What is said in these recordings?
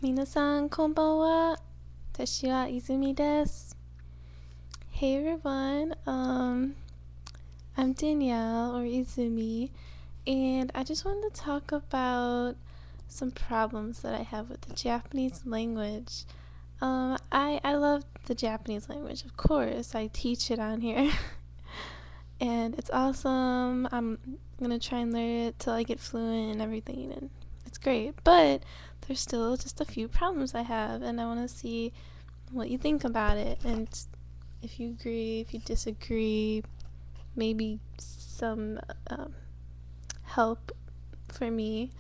皆さんこんばんは。私は泉です。Hey everyone, I'm Danielle or Izumi, and I just wanted to talk about some problems that I have with the Japanese language. I love the Japanese language, of course. I teach it on here, and it's awesome. I'm gonna try and learn it till I get fluent and everything, and it's great. But there's still just a few problems I have, and I want to see what you think about it, and if you agree, if you disagree, maybe some help for me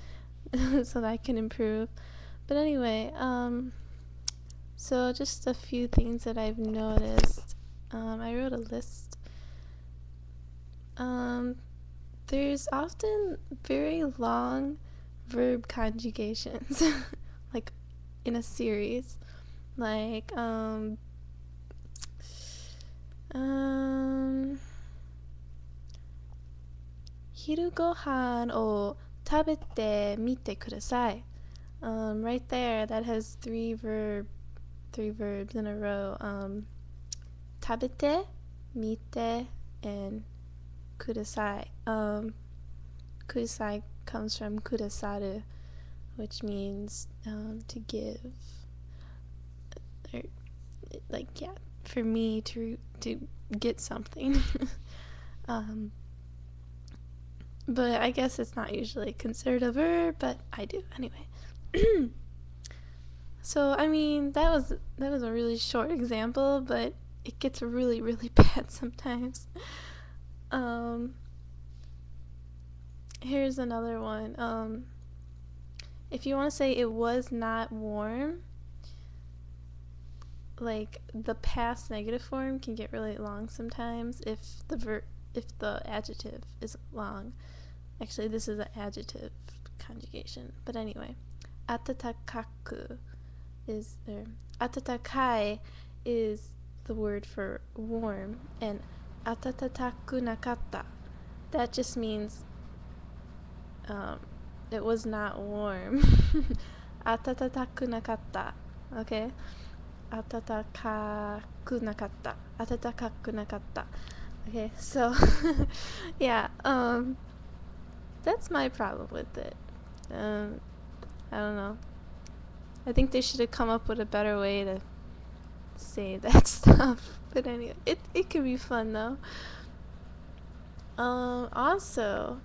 so that I can improve. But anyway, so just a few things that I've noticed. I wrote a list. There's often very long verb conjugations, like in a series. Like, Hiru gohan o tabete mite kudasai. Right there, that has three verbs in a row. Tabete, mite, and kudasai. Kudasai comes from kudasaru, which means to give, or like, yeah, for me to get something. But I guess it's not usually considered a verb, but I do anyway. So I mean, that was a really short example, but it gets really bad sometimes. Here's another one. If you want to say it was not warm, like the past negative form can get really long sometimes if the adjective is long. Actually, this is an adjective conjugation. But anyway, atatakaku atatakai is the word for warm, and atatataku nakatta, that just means it was not warm. Atatataku nakatta, okay? Atatakaku nakatta. Okay, so yeah, that's my problem with it. I don't know. I think they should have come up with a better way to say that stuff. But anyway, it can be fun though. Also,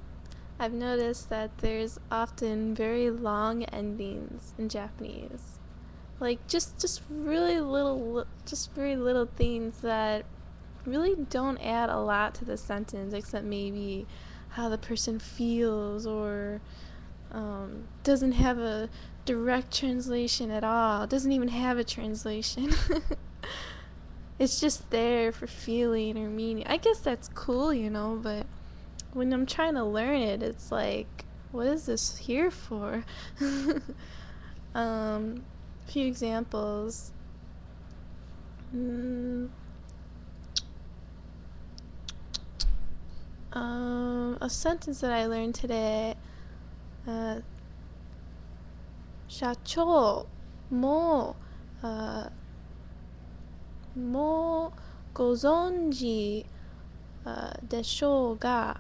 I've noticed that there's often very long endings in Japanese. Like just really little, just very little things that really don't add a lot to the sentence, except maybe how the person feels, or doesn't have a direct translation at all. It doesn't even have a translation. It's just there for feeling or meaning. I guess that's cool, but when I'm trying to learn it, it's like, what is this here for? A few examples. A sentence that I learned today. 社長もうご存知でしょうが、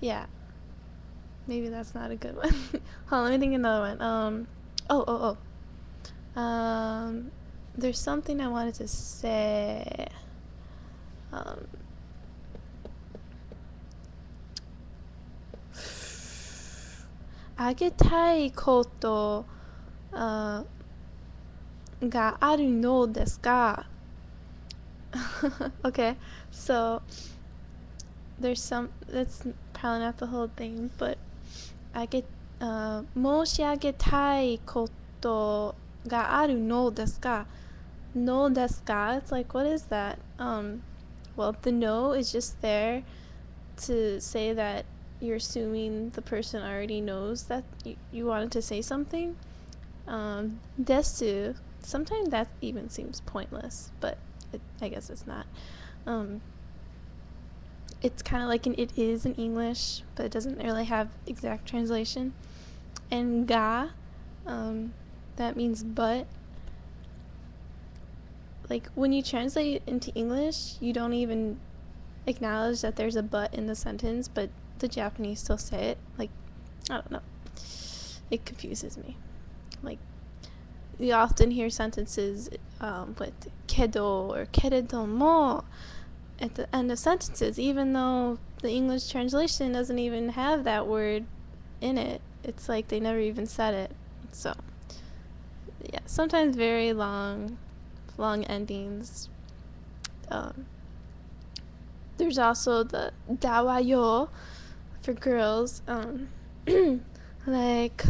yeah, maybe that's not a good one. Hold on, let me think of another one. There's something I wanted to say. A げたいことがあるのですか? Okay, so that's probably not the whole thing, but 申し上げたいことがあるのですか? No desu ka? It's like, what is that? Well, the no is just there to say that you're assuming the person already knows that you wanted to say something. Desu, sometimes that even seems pointless, but I guess it's not. it's kind of like an it is in English, but it doesn't really have exact translation. And ga, that means but. Like when you translate it into English, you don't even acknowledge that there's a but in the sentence, but the Japanese still say it. Like, I don't know. It confuses me. Like, you often hear sentences with kedo or keredomo at the end of sentences, even though the English translation doesn't even have that word in it. It's like they never even said it. So, yeah, sometimes very long endings. There's also the dawayo for girls. Like,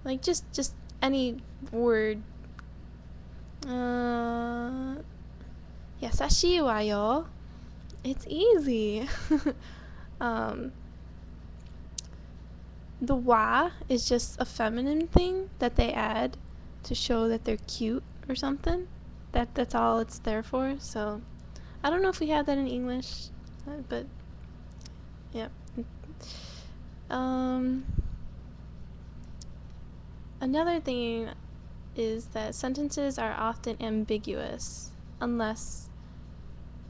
like just any word. Yasashi wa yo. It's easy. The wa is just a feminine thing that they add to show that they're cute or something. That's all it's there for. So I don't know if we have that in English, but yeah. Another thing is that sentences are often ambiguous unless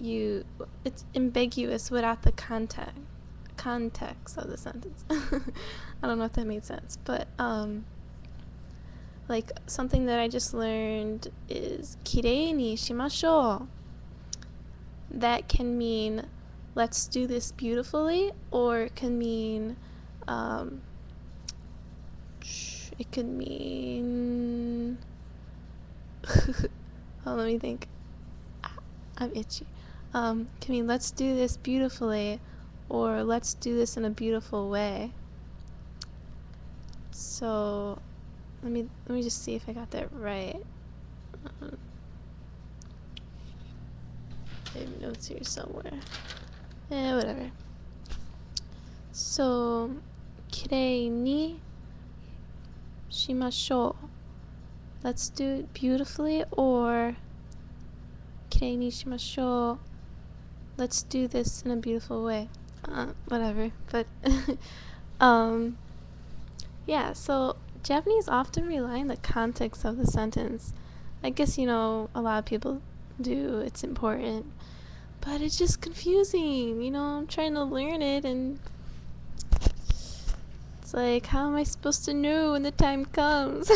it's ambiguous without the context of the sentence. I don't know if that made sense, but like something that I just learned is kirei ni shimashou. That can mean let's do this beautifully, or it can mean it could mean oh, let me think. I'm itchy. Can mean let's do this beautifully, or let's do this in a beautiful way. So let me just see if I got that right. I have notes here somewhere. Whatever. So kirei ni shimashou. Let's do it beautifully, or kirei ni shimashou. Let's do this in a beautiful way. Whatever. But yeah, so Japanese often rely on the context of the sentence. I guess, a lot of people do. It's important. But it's just confusing. I'm trying to learn it, and it's like, how am I supposed to know when the time comes?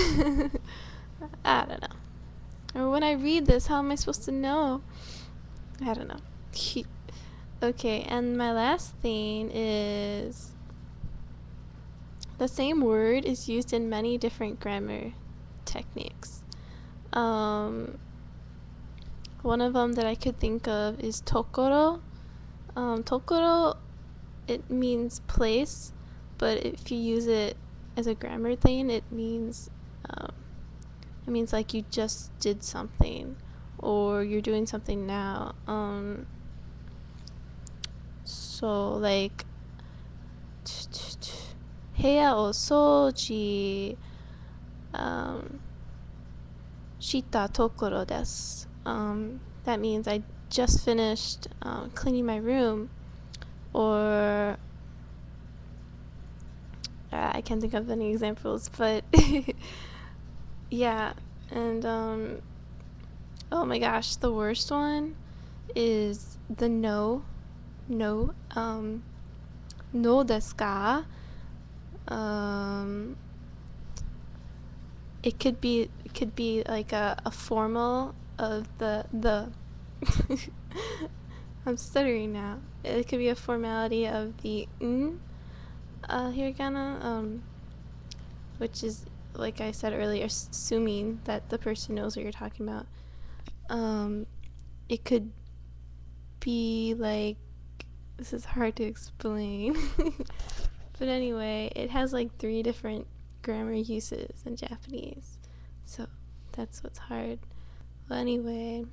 I don't know. Or when I read this, how am I supposed to know? I don't know. Okay, and my last thing is the same word is used in many different grammar techniques. One of them that I could think of is tokoro. Tokoro, it means place, but if you use it as a grammar thing, it means like you just did something, or you're doing something now. So like 部屋を掃除したところです。That means I just finished cleaning my room, or I can't think of any examples, but yeah. And oh my gosh, the worst one is the no, no desu ka? It could be like a formal of the I'm stuttering now. It could be a formality of the hiragana, which is, like I said earlier, assuming that the person knows what you're talking about. It could be like, this is hard to explain. But anyway, it has like 3 different grammar uses in Japanese. So that's what's hard. Well, anyway,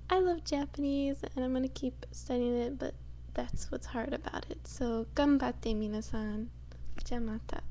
I love Japanese and I'm gonna keep studying it, but that's what's hard about it. So, ganbatte minasan. じゃあまた。